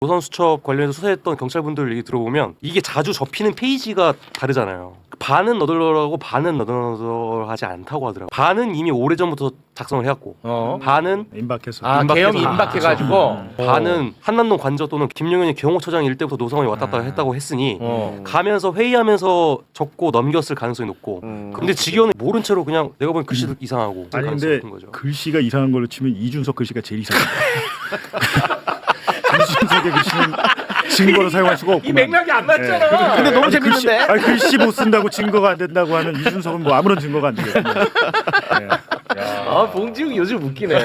노선수첩 관련해서 수사했던 경찰분들 얘기 들어보면 이게 자주 접히는 페이지가 다르잖아요. 반은 너덜너덜하고 반은 너덜너덜하지 않다고 하더라고요. 반은 이미 오래전부터 작성을 해왔고 반은 임박해서 개혁이 임박해가지고 반은 한남동 관저 또는 김용현이 경호처장 일 때부터 노상원이 왔다 갔다 했다고 했으니 가면서 회의하면서 적고 넘겼을 가능성이 높고 근데 직원은 모른 채로 그냥 내가 보기엔 글씨도 이상하고 아니 근데 글씨가 이상한 걸로 치면 이준석 글씨가 제일 이상해. 이준석의 글씨는 증거로 사용할 수가 없고 이 맥락이 안 맞잖아. 근데 너무 재밌는데. 글씨 못 쓴다고 증거가 안 된다고 하면 이준석은 뭐 아무런 증거가 안 돼요. 봉지욱 요즘 웃기네.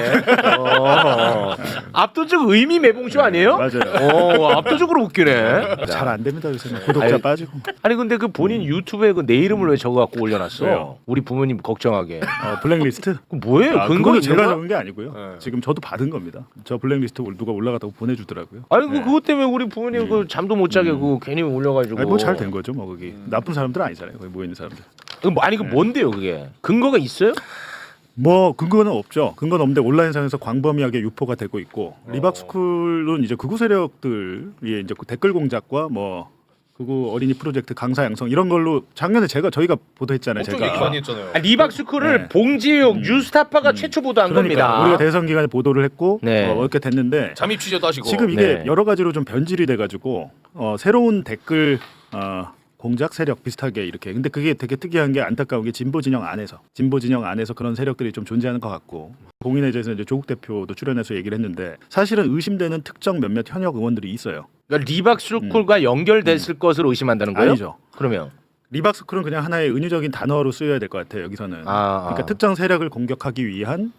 압도적 의미 매봉쇼 아니에요? 맞아요. 압도적으로 웃기네. 잘 안 됩니다 요새는 구독자 빠지고. 아니 근데 그 본인 유튜브에 그 내 이름을 왜 적어갖고 올려놨어? 왜요? 우리 부모님 걱정하게. 블랙리스트? 그 뭐예요? 그거는 제가 적은 게 아니고요. 지금 저도 받은 겁니다. 저 블랙리스트 누가 올라갔다고 보내주더라고요. 아니 그것 때문에 우리 부모님 그 잠도 못 자게 그 괜히 올려가지고. 뭐 잘 된 거죠 뭐 거기. 나쁜 사람들은 아니잖아요 거기 모여 있는 사람들. 아니 그 뭔데요 그게? 근거가 있어요? 뭐 근거는 없죠. 근거는 없는데 온라인상에서 광범위하게 유포가 되고 있고 리박스쿨은 이제 극우 세력들이 이제 그 댓글 공작과 뭐 극우 어린이 프로젝트 강사 양성 이런 걸로 작년에 저희가 보도했잖아요. 엄청 얘기 많이 했잖아요. 리박스쿨을 봉지욱 뉴스타파가 최초 보도한 겁니다. 우리가 대선 기간에 보도를 했고 네. 이렇게 됐는데 잠입 취재도 하시고 지금 이게 여러 가지로 좀 변질이 돼가지고 새로운 댓글 공작 세력 비슷하게 이렇게. 근데 그게 되게 특이한 게 안타까운 게 진보 진영 안에서 그런 세력들이 좀 존재하는 것 같고 공인에 대해서 이제 조국 대표도 출연해서 얘기를 했는데 사실은 의심되는 특정 몇몇 현역 의원들이 있어요. 그러니까 리박스쿨과 연결됐을 것으로 의심한다는 거예요? 아니죠. 그러면 리박스쿨은 그냥 하나의 은유적인 단어로 쓰여야 될 것 같아요. 여기서는. 그러니까 특정 세력을 공격하기 위한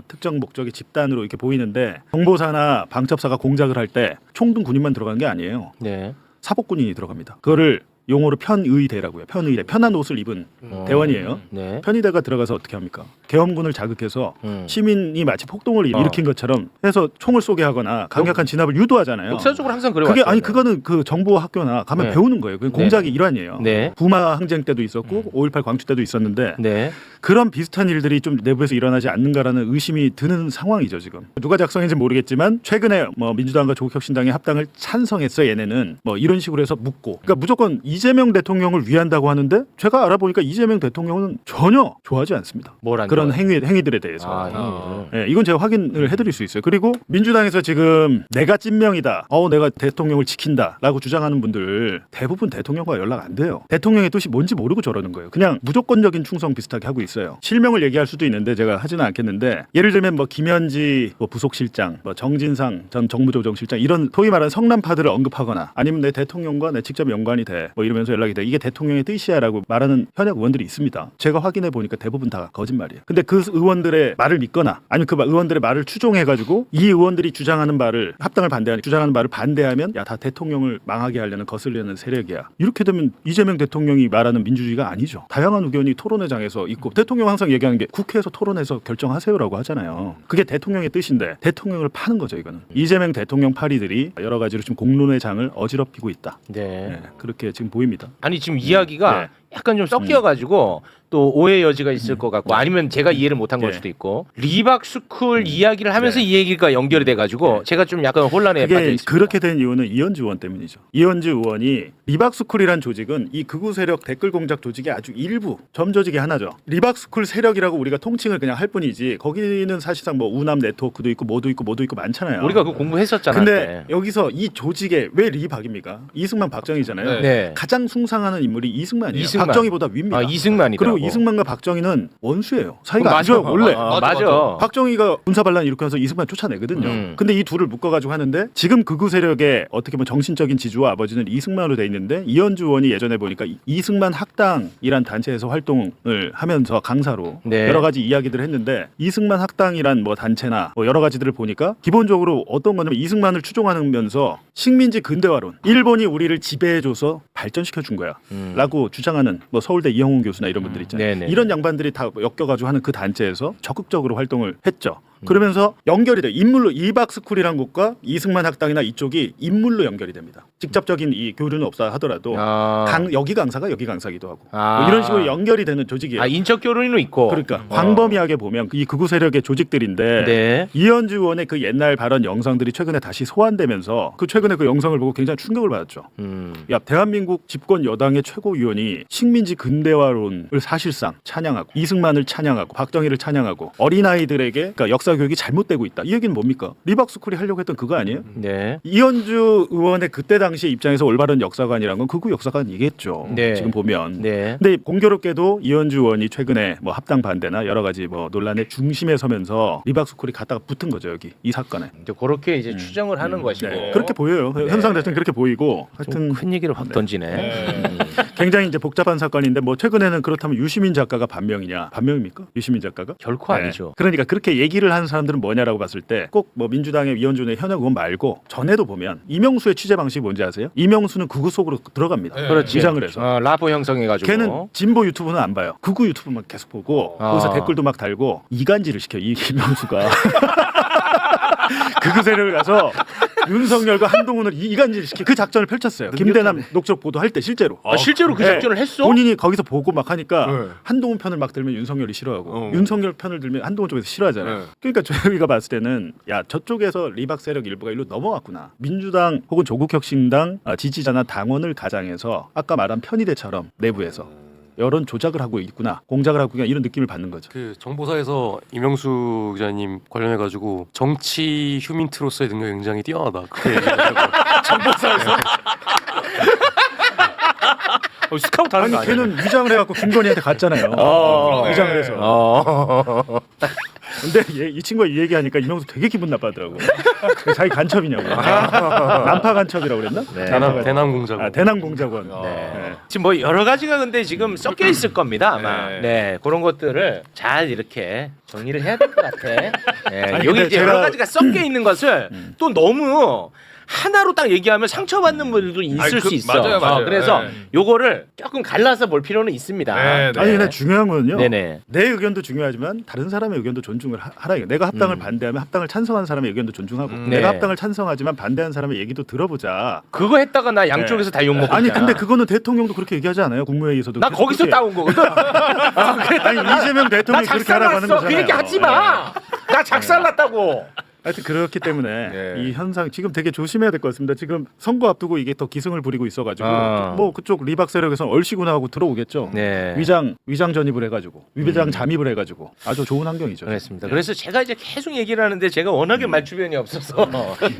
특정 목적의 집단으로 이렇게 보이는데 정보사나 방첩사가 공작을 할 때 총등 군인만 들어간 게 아니에요. 네. 사복군인이 들어갑니다. 그거를 용어로 편의대라고요. 편의대. 편한 옷을 입은 대원이에요. 네. 편의대가 들어가서 어떻게 합니까? 계엄군을 자극해서 시민이 마치 폭동을 일으킨 것처럼 해서 총을 쏘게 하거나 강력한 진압을 유도하잖아요. 역사적으로 항상 그래 그게 왔어요. 그거는 그 정보 학교나 가면 네. 배우는 거예요. 그 공작의 일환이에요. 네. 부마 항쟁 때도 있었고 5.18 광주 때도 있었는데 네. 그런 비슷한 일들이 좀 내부에서 일어나지 않는가라는 의심이 드는 상황이죠 지금. 누가 작성했는지 모르겠지만 최근에 뭐 민주당과 조국혁신당의 합당을 찬성했어 얘네는 뭐 이런 식으로 해서 묻고. 그러니까 무조건 이재명 대통령을 위한다고 하는데 제가 알아보니까 이재명 대통령은 전혀 좋아하지 않습니다. 그런 행위들에 대해서. 네, 이건 제가 확인을 해드릴 수 있어요. 그리고 민주당에서 지금 내가 찐명이다. 내가 대통령을 지킨다라고 주장하는 분들 대부분 대통령과 연락 안 돼요. 대통령의 뜻이 뭔지 모르고 저러는 거예요. 그냥 무조건적인 충성 비슷하게 하고 있어요. 실명을 얘기할 수도 있는데 제가 하지는 않겠는데 예를 들면 뭐 김현지 부속실장, 뭐 정진상 전 정무조정실장 이런 소위 말하는 성남파들을 언급하거나 아니면 내 대통령과 내 직접 연관이 돼 뭐 이러면서 연락이 돼 이게 대통령의 뜻이야라고 말하는 현역 의원들이 있습니다. 제가 확인해 보니까 대부분 다 거짓말이에요. 근데 그 의원들의 말을 믿거나 아니면 그 의원들의 말을 추종해가지고 이 의원들이 주장하는 말을 합당을 주장하는 말을 반대하면 야 다 대통령을 망하게 하려는 거슬려는 세력이야. 이렇게 되면 이재명 대통령이 말하는 민주주의가 아니죠. 다양한 의견이 토론회장에서 있고 대통령 항상 얘기하는 게 국회에서 토론해서 결정하세요라고 하잖아요. 그게 대통령의 뜻인데 대통령을 파는 거죠 이거는. 이재명 대통령 파리들이 여러 가지로 지금 공론의 장을 어지럽히고 있다. 네. 그렇게 지금 보입니다. 아니 지금 이야기가 약간 좀 섞여가지고 또 오해 여지가 있을 것 같고 아니면 제가 이해를 못한 걸 수도 있고 리박스쿨 이야기를 하면서 이 얘기가 연결이 돼가지고 제가 좀 약간 혼란에 빠져 있습니다. 그렇게 된 이유는 이현주 의원 때문이죠. 이현주 의원이 리박스쿨이란 조직은 이 극우 세력 댓글 공작 조직의 아주 일부 점조직의 하나죠. 리박스쿨 세력이라고 우리가 통칭을 그냥 할 뿐이지 거기는 사실상 뭐 우남 네트워크도 있고 뭐도 있고 많잖아요. 우리가 그 공부했었잖아요. 근데 여기서 이 조직에 왜 리박입니까? 이승만 박정희잖아요. 네. 가장 숭상하는 인물이 이승만이에요. 박정희보다 윗니다. 이승만이더라고. 그리고 이승만과 박정희는 원수예요. 사이가 안 좋아요 원래. 맞아. 박정희가 군사반란 일으켜서 이승만 쫓아내거든요. 근데 이 둘을 묶어가지고 하는데 지금 극우 세력의 어떻게 보면 정신적인 지주와 아버지는 이승만으로 돼 있는데 이현주 의원이 예전에 보니까 이승만 학당이란 단체에서 활동을 하면서 강사로 여러 가지 이야기들을 했는데 이승만 학당이란 뭐 단체나 뭐 여러 가지들을 보니까 기본적으로 어떤 거냐면 이승만을 추종하면서 식민지 근대화론 일본이 우리를 지배해줘서 발전시켜 준 거야 라고 주장하는 뭐 서울대 이영훈 교수나 이런 분들 있잖아요. 이런 양반들이 다 엮여가지고 하는 그 단체에서 적극적으로 활동을 했죠. 그러면서 연결이 돼. 인물로 리박스쿨이란 곳과 이승만 학당이나 이쪽이 인물로 연결이 됩니다. 직접적인 이 교류는 없다 하더라도 여기 강사가 여기 강사기도 하고 뭐 이런 식으로 연결이 되는 조직이에요. 인적 교류는 있고. 그러니까 광범위하게 보면 이 극우 세력의 조직들인데 네. 이현주 의원의 그 옛날 발언 영상들이 최근에 다시 소환되면서 그 최근에 그 영상을 보고 굉장히 충격을 받았죠. 야, 대한민국 집권 여당의 최고위원이 식민지 근대화론을 사실상 찬양하고 이승만을 찬양하고 박정희를 찬양하고 어린아이들에게 그러니까 역사 교육이 잘못되고 있다. 이 얘기는 뭡니까? 리박스쿨이 하려고 했던 그거 아니에요? 네. 이현주 의원의 그때 당시 입장에서 올바른 역사관이란 건 극우 역사관이겠죠. 네. 지금 보면. 네. 근데 공교롭게도 이현주 의원이 최근에 뭐 합당 반대나 여러 가지 뭐 논란의 중심에 서면서 리박스쿨이 갖다가 붙은 거죠 여기 이 사건에. 이제 그렇게 이제 추정을 하는 것이고. 네. 그렇게 보여요. 현상 자체는 그렇게 보이고. 좀 하여튼 큰 얘기를 확 던지네. 굉장히 이제 복잡한 사건인데 뭐 최근에는 그렇다면 유시민 작가가 반명이냐? 반명입니까? 유시민 작가가? 결코 아니죠. 그러니까 그렇게 얘기를 하는 사람들은 뭐냐라고 봤을 때 꼭 뭐 민주당의 이현주의 현역 의원 말고 전에도 보면 이명수의 취재 방식이 뭔지 아세요? 이명수는 극우 속으로 들어갑니다. 그렇지. 위장을 해서. 라보 형성해가지고. 걔는 진보 유튜브는 안 봐요. 극우 유튜브만 계속 보고 거기서 댓글도 막 달고 이간질을 시켜 이 이명수가. 극우 세력을 가서 윤석열과 한동훈을 이간질 시키 그 작전을 펼쳤어요. 김대남 녹취록 보도할 때 실제로. 실제로 그 작전을 했어? 본인이 거기서 보고 막 하니까 한동훈 편을 막 들면 윤석열이 싫어하고 윤석열 편을 들면 한동훈 쪽에서 싫어하잖아요. 그러니까 저희가 봤을 때는 야 저쪽에서 리박 세력 일부가 일로 넘어왔구나. 민주당 혹은 조국혁신당 지지자나 당원을 가장해서 아까 말한 편의대처럼 내부에서 여론 조작을 하고 있구나, 공작을 하고 있구나 이런 느낌을 받는 거죠. 그 정보사에서 이명수 기자님 관련해 가지고 정치 휴민트로서의 능력이 굉장히 뛰어나다. 그렇게 얘기하더라고요. 정보사에서. 스카우트 하는 거 아니 아니야? 걔는 위장을 해갖고 김건희한테 갔잖아요. 위장을 해서. 근데 이 친구가 이 얘기하니까 이명수 되게 기분 나빠하더라고. 자기 간첩이냐고. 난파 간첩이라고 그랬나? 네. 대남공작원. 대남공작원. 네. 지금 뭐 여러 가지가 근데 지금 섞여 있을 겁니다 아마. 네. 그런 것들을 잘 이렇게 정리를 해야 될 것 같아. 네. 아니, 여기 근데 이제 여러 가지가 섞여 있는 것을 또 너무 하나로 딱 얘기하면 상처받는 분들도 있을 수 있어. 맞아요. 그래서 네. 요거를 조금 갈라서 볼 필요는 있습니다. 네, 네. 아니 근데 중요한 거는요. 네네. 내 의견도 중요하지만 다른 사람의 의견도 존중을 하라. 내가 합당을 반대하면 합당을 찬성한 사람의 의견도 존중하고 내가 네. 합당을 찬성하지만 반대한 사람의 얘기도 들어보자. 그거 했다가 나 양쪽에서 다 욕먹고 아니 있잖아. 근데 그거는 대통령도 그렇게 얘기하지 않아요? 국무회의에서도. 나 계속 거기서 그렇게. 따온 거거든. 아니 이재명 나 대통령이 그렇게 하라고 하는 작살났어. 거잖아요. 그 얘기 하지 마. 나 작살났다고. 하여튼 그렇기 때문에 이 현상 지금 되게 조심해야 될 것 같습니다. 지금 선거 앞두고 이게 더 기승을 부리고 있어가지고 뭐 그쪽 리박 세력에서는 얼씨구나 하고 들어오겠죠. 네. 위장 전입을 해가지고 위장 잠입을 해가지고 아주 좋은 환경이죠. 그렇습니다. 그래서 제가 이제 계속 얘기를 하는데 제가 워낙에 말주변이 없어서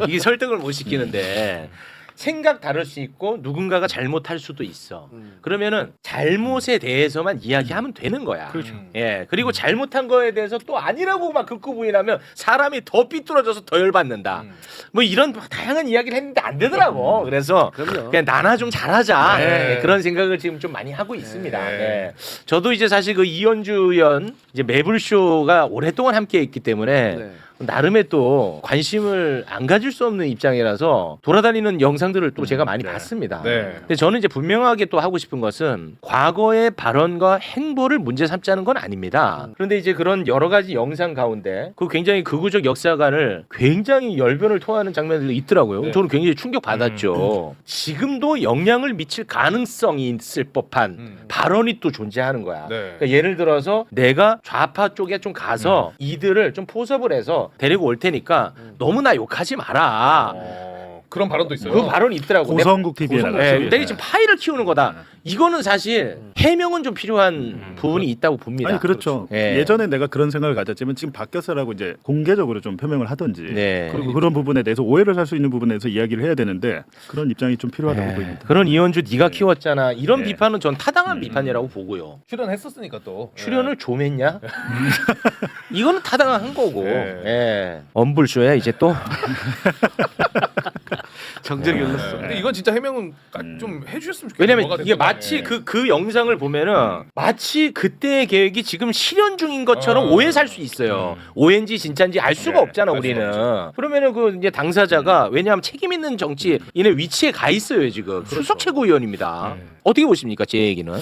이게 설득을 못 시키는데 생각 다를 수 있고 누군가가 잘못할 수도 있어. 그러면은 잘못에 대해서만 이야기하면 되는 거야. 그렇죠. 예. 그리고 잘못한 거에 대해서 또 아니라고 막 극구 부인하면 사람이 더 삐뚤어져서 더 열받는다. 뭐 이런 다양한 이야기를 했는데 안 되더라고. 그래서 그냥 나나 좀 잘하자. 네. 예, 그런 생각을 지금 좀 많이 하고 있습니다. 네. 저도 이제 사실 그 이현주 의원 이제 매불쇼가 오랫동안 함께했기 때문에 나름의 또 관심을 안 가질 수 없는 입장이라서 돌아다니는 영상들을 또 제가 많이 봤습니다. 네. 근데 저는 이제 분명하게 또 하고 싶은 것은 과거의 발언과 행보를 문제 삼자는 건 아닙니다. 그런데 이제 그런 여러 가지 영상 가운데 그 굉장히 극우적 역사관을 굉장히 열변을 토하는 장면들도 있더라고요. 네. 저는 굉장히 충격 받았죠. 지금도 영향을 미칠 가능성이 있을 법한 발언이 또 존재하는 거야. 네. 그러니까 예를 들어서 내가 좌파 쪽에 좀 가서 이들을 좀 포섭을 해서 데리고 올 테니까 너무 나 욕하지 마라. 그런 발언도 있어요. 그 발언이 있더라고. 고성국 TV에 네, 나갔죠. 내가 지금 파일을 키우는 거다. 이거는 사실 해명은 좀 필요한 부분이 있다고 봅니다. 아니 그렇죠. 예. 예전에 내가 그런 생각을 가졌지만 지금 바뀌었어라고 이제 공개적으로 좀 표명을 하든지 네. 그리고 그런 부분에 대해서 오해를 살 수 있는 부분에 대해서 이야기를 해야 되는데 그런 입장이 좀 필요하다고 보입니다. 그런 이현주 네가 키웠잖아. 이런 네. 비판은 전 타당한 비판이라고 보고요. 출연했었으니까 또 출연을 좀 했냐? 이거는 타당한 거고. 네. 예. 엄불쇼야 이제 또. 정적이 흘렀어. 근데 이건 진짜 해명은 좀 해주셨으면 좋겠어요. 왜냐면 뭐가 이게 됐든 마치 간에. 그 영상을 보면은 마치 그때의 계획이 지금 실현 중인 것처럼 오해 살 수 있어요. 오해인지 진짜인지 알 수가 없잖아 알 수가 우리는. 그러면은 그 이제 당사자가 왜냐하면 책임 있는 정치인의 위치에 가 있어요 지금. 수석 최고위원입니다. 어떻게 보십니까 제 얘기는?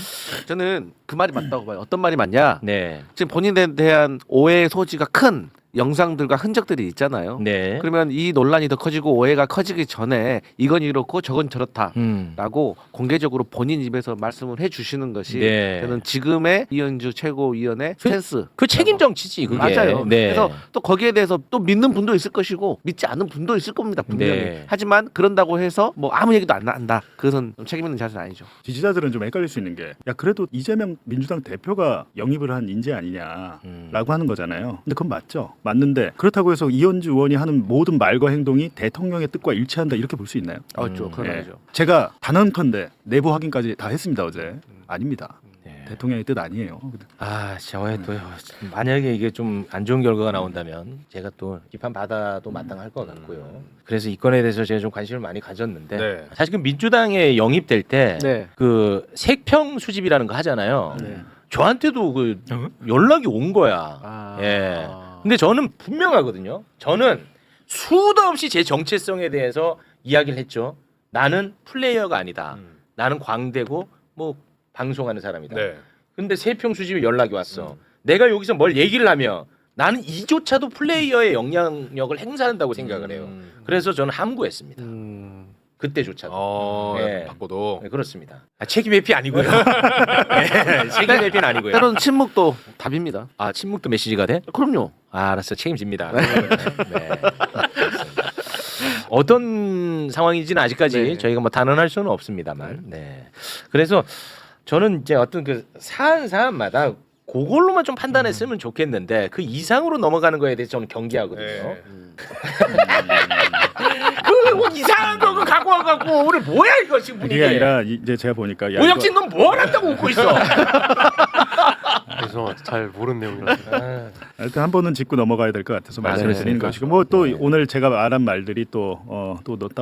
저는 그 말이 맞다고 봐요. 어떤 말이 맞냐? 네. 지금 본인에 대한 오해의 소지가 큰 영상들과 흔적들이 있잖아요. 네. 그러면 이 논란이 더 커지고 오해가 커지기 전에 이건 이렇고 저건 저렇다. 라고 공개적으로 본인 입에서 말씀을 해주시는 것이 네. 저는 지금의 이현주 최고위원의 센스. 그 책임 정치지 그게. 맞아요. 네. 그래서 또 거기에 대해서 또 믿는 분도 있을 것이고 믿지 않는 분도 있을 겁니다. 분명히. 네. 하지만 그런다고 해서 뭐 아무 얘기도 안 한다. 그것은 좀 책임 있는 자세는 아니죠. 지지자들은 좀 헷갈릴 수 있는 게 야 그래도 이재명 민주당 대표가 영입을 한 인재 아니냐라고 하는 거잖아요. 근데 그건 맞죠. 맞는데 그렇다고 해서 이현주 의원이 하는 모든 말과 행동이 대통령의 뜻과 일치한다 이렇게 볼 수 있나요? 그건 예. 아니죠. 제가 단언컨대 내부 확인까지 다 했습니다 어제. 아닙니다. 네. 대통령의 뜻 아니에요. 아, 저에 또 만약에 이게 좀 안 좋은 결과가 나온다면 제가 또 비판 받아도 마땅할 것 같고요. 그래서 이 건에 대해서 제가 좀 관심을 많이 가졌는데 네. 사실 그 민주당에 영입될 때 네. 그 색평 수집이라는 거 하잖아요. 네. 저한테도 그 연락이 온 거야. 아. 예. 근데 저는 분명하거든요. 저는 수도 없이 제 정체성에 대해서 이야기를 했죠. 나는 플레이어가 아니다. 나는 광대고 뭐 방송하는 사람이다. 네. 근데 세평 수집에 연락이 왔어. 내가 여기서 뭘 얘기를 하면 나는 이조차도 플레이어의 영향력을 행사한다고 생각을 해요. 그래서 저는 함구했습니다. 그때조차도. 네. 바꿔도. 네, 그렇습니다. 책임 회피 아니고요. 네, 책임 회피는 아니고요. 때로는 침묵도 답입니다. 아, 침묵도 메시지가 돼? 그럼요. 아, 알았어. 책임집니다. 네. 어떤 상황인지는 아직까지 네. 저희가 뭐 단언할 수는 없습니다만. 네. 그래서 저는 이제 어떤 그 사안마다 그걸로만 좀 판단했으면 좋겠는데 그 이상으로 넘어가는 거에 대해서 저는 경계하거든요. 네. 그 이상한 거 갖고 와갖고 오늘 뭐야 이거 지금 분위기. 그게 아니라 이제 제가 보니까 야, 오혁진 넌 뭘 한다고 웃고 있어. 그래서 잘 모르는 내용이라서. 일단 한 번은 짚고 넘어가야 될 것 같아서 말씀을 드리는 그러니까. 것이고 뭐 또 오늘 제가 말한 말들이 또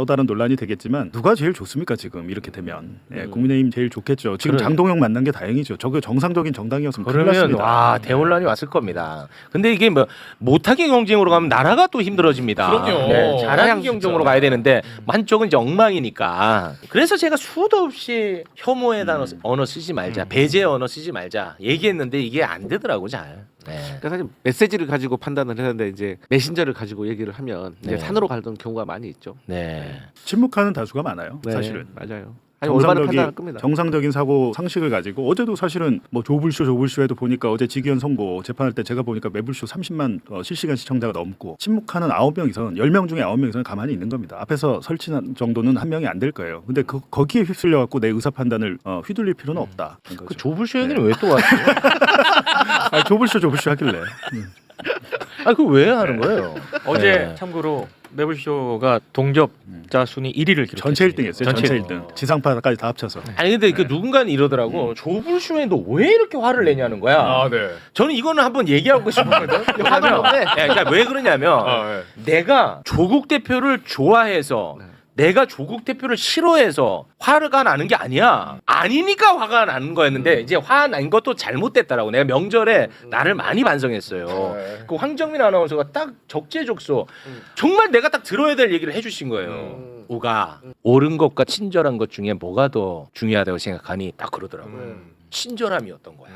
다른 논란이 되겠지만 누가 제일 좋습니까 지금 이렇게 되면 국민의힘 제일 좋겠죠. 지금 그래. 장동영 만난 게 다행이죠. 저거 정상적인 정당이었으면 큰일 그러면 났습니다. 와 대혼란이 왔을 겁니다. 근데 이게 뭐 못하게 경쟁으로 가면 나라가 또 힘들어집니다. 그럼요. 네, 잘하는 진짜. 경쟁으로 가야 되는데 한쪽은 이제 엉망이니까. 그래서 제가 수도 없이 혐오의 단어 언어 쓰지 말자, 배제 언어 쓰지 말자 얘기했는데 이게 안 되더라고 잘. 네. 그러니까 사실 메시지를 가지고 판단을 했는데 이제 메신저를 가지고 얘기를 하면 이제 네. 산으로 가던 경우가 많이 있죠. 네. 침묵하는 다수가 많아요. 네, 사실은. 맞아요. 아니 올바른 판단할 겁니다. 정상적인 사고 상식을 가지고 어제도 사실은 뭐 조불쇼에도 보니까 어제 지기현 선고 재판할 때 제가 보니까 매불쇼 30만 실시간 시청자가 넘고 침묵하는 9명 이상은 10명 중에 9명 이상은 가만히 있는 겁니다. 앞에서 설치한 정도는 한 명이 안 될 거예요. 근데 거기에 휩쓸려 갖고 내 의사 판단을 휘둘릴 필요는 없다. 그 조불쇼 얘기는 왜 또 왔어요? 아니, 조불쇼 하길래. 아, 그 왜 하는 거예요? 어제 네. 참고로 매블쇼가 동접자 순위 1위를 기록했어요. 전체 1등했어요. 전체 전체 1등. 지상파까지 다 합쳐서. 아니 근데 그 누군가는 이러더라고. 조불쇼에 너 왜 이렇게 화를 내냐는 거야. 아, 네. 저는 이거는 한번 얘기하고 싶었거든. 왜냐면 그러니까 왜 그러냐면 아, 네. 내가 조국 대표를 좋아해서 내가 조국 대표를 싫어해서 화가 나는 게 아니야. 아니니까 화가 나는 거였는데 이제 화 난 것도 잘못됐다라고. 내가 명절에 나를 많이 반성했어요. 네. 그 황정민 아나운서가 딱 적재적소 정말 내가 딱 들어야 될 얘기를 해주신 거예요. 오가 옳은 것과 친절한 것 중에 뭐가 더 중요하다고 생각하니 딱 그러더라고. 친절함이었던 거야.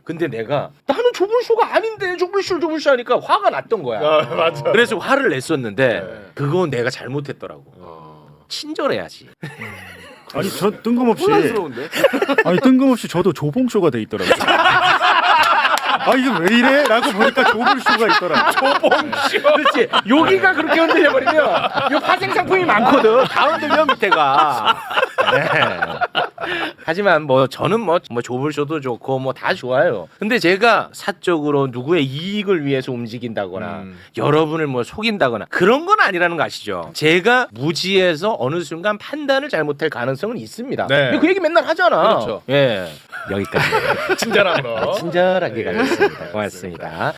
근데 내가 나는 조불쇼가 아닌데 조불쇼 하니까 화가 났던 거야. 아, 맞아. 그래서 화를 냈었는데 네. 그건 내가 잘못했더라고. 친절해야지. 아니 저 뜬금없이 혼란스러운데? 아니 뜬금없이 저도 조봉쇼가 돼 있더라고요. 아 이게 왜 이래? 라고 보니까 조불쇼가 있더라. 그렇지. 여기가 그렇게 흔들려 버리면 이 파생 상품이 많거든. 다 흔들려 밑에가. 네. 하지만 뭐 저는 뭐 조불쇼도 좋고 뭐 다 좋아요. 근데 제가 사적으로 누구의 이익을 위해서 움직인다거나 여러분을 뭐 속인다거나 그런 건 아니라는 거 아시죠? 제가 무지해서 어느 순간 판단을 잘못할 가능성은 있습니다. 네. 그 얘기 맨날 하잖아. 그렇죠. 예. 여기까지. 친절함으로. 친절하게 가겠습니다. 고맙습니다.